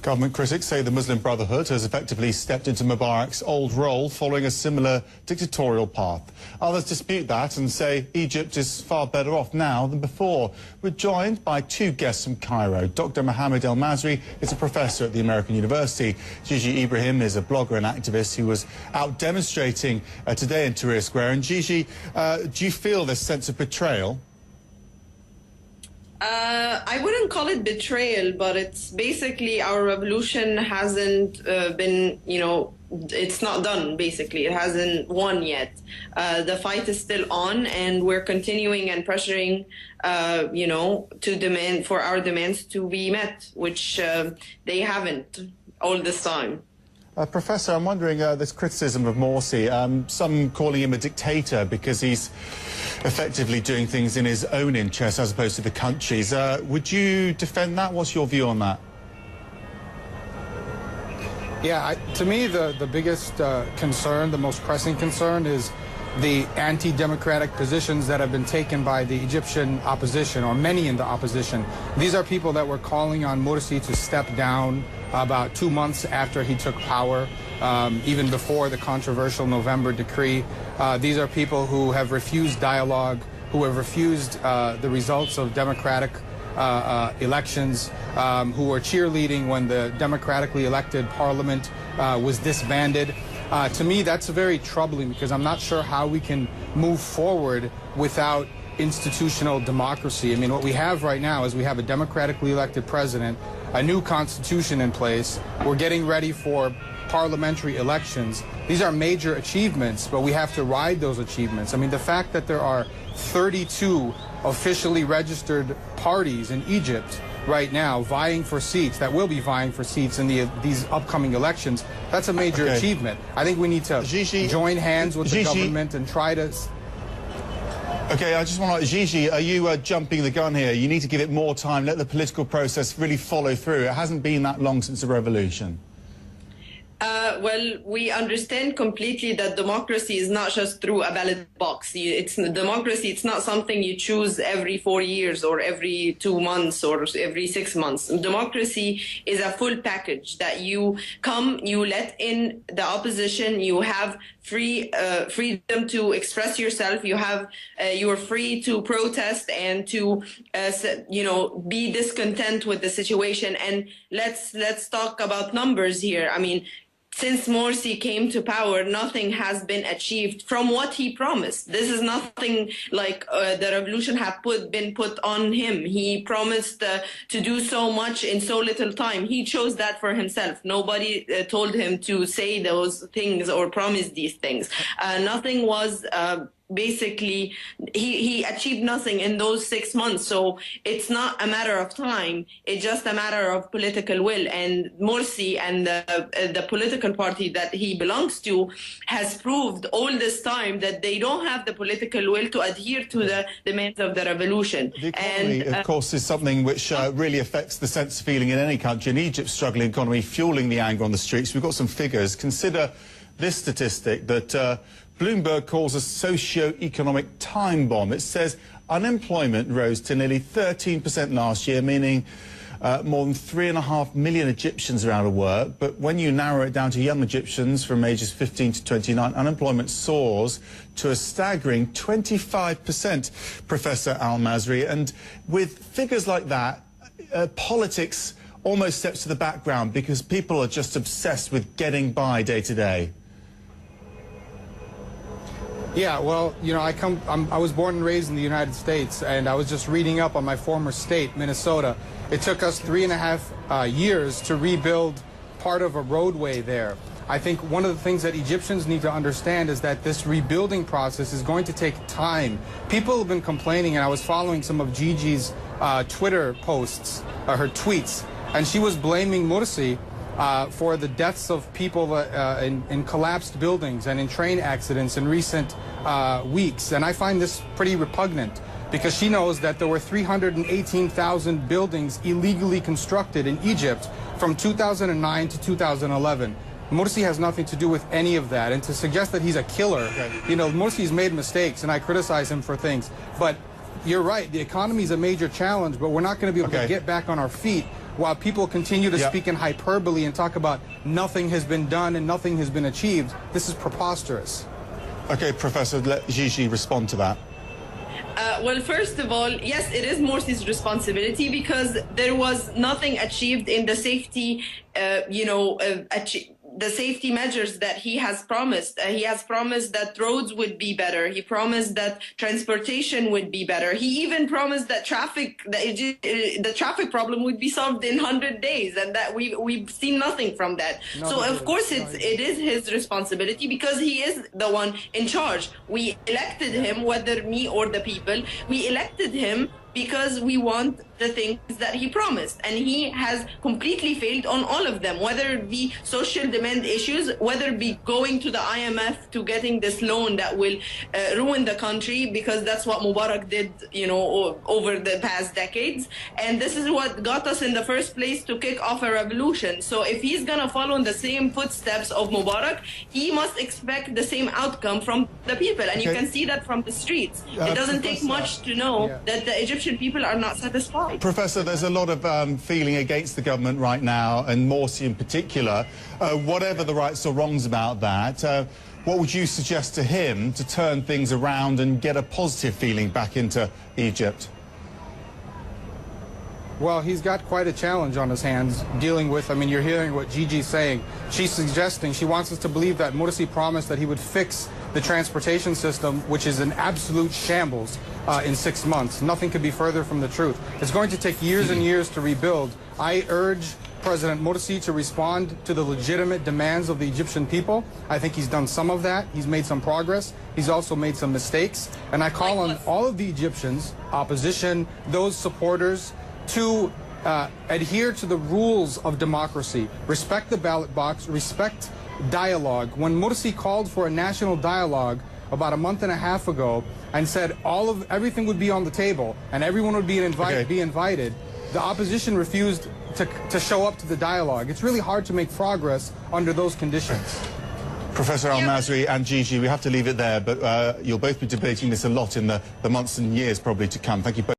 Government critics say the Muslim Brotherhood has effectively stepped into Mubarak's old role following a similar dictatorial path. Others dispute that and say Egypt is far better off now than before. We're joined by two guests from Cairo. Dr. Mohammed El-Masri is a professor at the American University. Gigi Ibrahim is a blogger and activist who was out demonstrating today in Tahrir Square. And Gigi, do you feel this sense of betrayal? I wouldn't call it betrayal, but it's basically our revolution hasn't been, it's not done, basically. It hasn't won yet. The fight is still on, and we're continuing and pressuring, to demand for our demands to be met, which they haven't all this time. Professor, I'm wondering, this criticism of Morsi, some calling him a dictator because he's effectively doing things in his own interest as opposed to the country's. Would you defend that? What's your view on that? Yeah, to me, the biggest concern, the most pressing concern is the anti-democratic positions that have been taken by the Egyptian opposition, or many in the opposition. These are people that were calling on Morsi to step down about 2 months after he took power, even before the controversial November decree. These are people who have refused dialogue, who have refused the results of democratic elections, who were cheerleading when the democratically elected parliament was disbanded. To me, that's very troubling because I'm not sure how we can move forward without institutional democracy. I mean, what we have right now is we have a democratically elected president, a new constitution in place. We're getting ready for parliamentary elections. These are major achievements, but we have to ride those achievements. I mean, the fact that there are 32 officially registered parties in Egypt right now vying for seats, that will be vying for seats in these upcoming elections, that's a major achievement. I think we need to join hands with the government and try to... Okay, I just want to... Gigi, are you jumping the gun here? You need to give it more time, let the political process really follow through. It hasn't been that long since the revolution. Well, we understand completely that democracy is not just through a ballot box. It's democracy. It's not something you choose every 4 years or every 2 months or every 6 months. Democracy is a full package that you come, you let in the opposition, you have freedom to express yourself. You're free to protest and to, be discontent with the situation. And let's talk about numbers here. I mean, since Morsi came to power, nothing has been achieved from what he promised. This is nothing like the revolution have been put on him. He promised to do so much in so little time. He chose that for himself. Nobody told him to say those things or promise these things. Nothing was... Basically, he achieved nothing in those 6 months. So it's not a matter of time. It's just a matter of political will. And Morsi and the political party that he belongs to has proved all this time that they don't have the political will to adhere to the demands of the revolution. The economy, of course, is something which really affects the sense of feeling in any country. And Egypt's struggling economy fueling the anger on the streets. We've got some figures. Consider this statistic that Bloomberg calls a socio-economic time bomb. It says unemployment rose to nearly 13% last year, meaning more than 3.5 million Egyptians are out of work. But when you narrow it down to young Egyptians from ages 15 to 29, unemployment soars to a staggering 25%, Professor El-Masri. And with figures like that, politics almost steps to the background because people are just obsessed with getting by day to day. Yeah, well, I was born and raised in the United States, and I was just reading up on my former state, Minnesota. It took us 3.5 years to rebuild part of a roadway there. I think one of the things that Egyptians need to understand is that this rebuilding process is going to take time. People have been complaining, and I was following some of Gigi's Twitter posts, her tweets, and she was blaming Morsi for the deaths of people in collapsed buildings and in train accidents in recent weeks. And I find this pretty repugnant because she knows that there were 318,000 buildings illegally constructed in Egypt from 2009 to 2011. Morsi has nothing to do with any of that. And to suggest that he's a killer, Morsi's made mistakes, and I criticize him for things. But you're right, the economy is a major challenge, but we're not going to be able to get back on our feet while people continue to speak in hyperbole and talk about nothing has been done and nothing has been achieved, this is preposterous. Okay, Professor, let Gigi respond to that. Well, first of all, yes, it is Morsi's responsibility because there was nothing achieved in the safety, the safety measures that he has promised. He has promised that roads would be better. He promised that transportation would be better. He even promised that the traffic problem would be solved in 100 days, and that we've seen nothing from that. So of course it is his responsibility because he is the one in charge. We elected him, whether me or the people. We elected him because we want the things that he promised, and he has completely failed on all of them, whether it be social demand issues, whether it be going to the IMF to getting this loan that will ruin the country, because that's what Mubarak did, over the past decades, and this is what got us in the first place to kick off a revolution. So if he's gonna follow in the same footsteps of Mubarak, he must expect the same outcome from the people, and you can see that from the streets. It doesn't take much to know that the Egyptian people are not satisfied. Professor, there's a lot of feeling against the government right now, and Morsi in particular. Whatever the rights or wrongs about that, what would you suggest to him to turn things around and get a positive feeling back into Egypt? Well, he's got quite a challenge on his hands dealing with, you're hearing what Gigi's saying. She's suggesting, she wants us to believe that Morsi promised that he would fix the transportation system, which is an absolute shambles, in 6 months. Nothing could be further from the truth. It's going to take years and years to rebuild. I urge President Morsi to respond to the legitimate demands of the Egyptian people. I think he's done some of that. He's made some progress. He's also made some mistakes. And I call on all of the Egyptians, opposition, those supporters, to adhere to the rules of democracy, respect the ballot box, respect dialogue. When Morsi called for a national dialogue about a month and a half ago and said everything would be on the table and everyone would be invited, the opposition refused to show up to the dialogue. It's really hard to make progress under those conditions. Professor Al-Masri and Gigi, we have to leave it there, but you'll both be debating this a lot in the months and years probably to come. Thank you both.